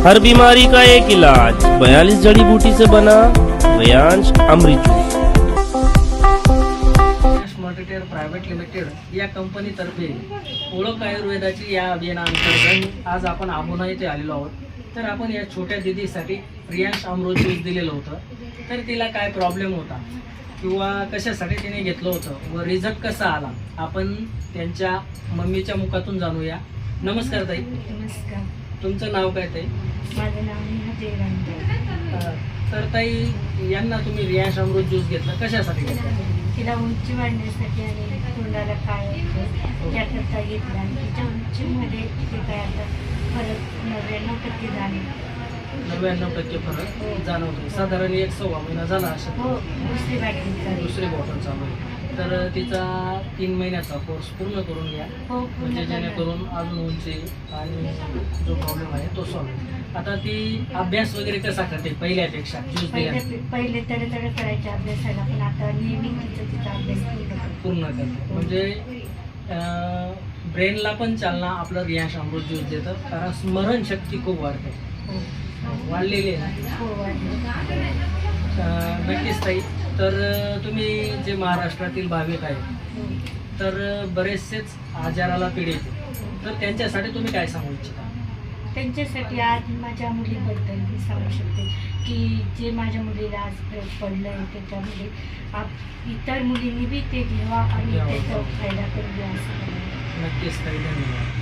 हर बीमारी का एक इलाज 42 जड़ी बूटी से बना रियांश अमृत जूस। मल्टीकेअर प्रायव्हेट लिमिटेड या कंपनीतर्फे ओळख आयुर्वेदाची या अभियानाअंतर्गत आज आपण आबोना येथे आलेलो आहोत. तर आपण या छोट्या दिदीसाठी रियांश अमृत ज्यूस दिलेलं होतं. तर तिला काय प्रॉब्लेम होता किंवा कशासाठी तिने घेतलं होतं व रिझल्ट कसा आला आपण त्यांच्या मम्मीच्या मुखातून जाणूया. नमस्कार ताई. नमस्कार. तुमचं नाव काय ताई? माझं नाव नेहा जयराम. तर ताई यांना तुम्ही रियांश अमृत ज्यूस घेतला कशासाठी घेतला? तिला उंची वाढण्यासाठी आणि तोंडाला काय होतं याकरता घेतला आणि तिच्या उंचीमध्ये ते काय आता फरक 99% झाले. 99% फरक जाणवतो. साधारण 1.25 महिना झाला असेल. हो, दुसरी बॅटरी दुसरी बॉटल चालू आहे. तर तिचा 3 महिन्याचा कोर्स पूर्ण करून घ्या. हो, म्हणजे जेणेकरून अजून उंची आणि जो प्रॉब्लेम आहे तो सॉल्व्ह. आता ती अभ्यास वगैरे कसा करते पहिल्यापेक्षा ज्यूस दिल्या? पहिले तडे करायचे अभ्यासाला, पण आता नेहमी तिचा अभ्यास पूर्ण करते. म्हणजे ब्रेनला पण चालना आपलं रियांश अमृत ज्यूस देतं, कारण स्मरणशक्ती खूप वाढते. वाढलेली आहे. हो, नक्कीच ताई. तर तुम्ही जे महाराष्ट्रातील भाविक आहेत तर बरेचसेच आजाराला पीडित आहेत, तर त्यांच्यासाठी तुम्ही काय सांगू इच्छिता? त्यांच्यासाठी आज माझ्या मुलीबद्दल मी सांगू शकते की जे माझ्या मुलीला आज पडलं आहे त्याच्यामध्ये इतर मुलींनी बी ते घ्यावा आणि त्याचा फायदा करून घ्या असं. नक्कीच ताई, धन्यवाद.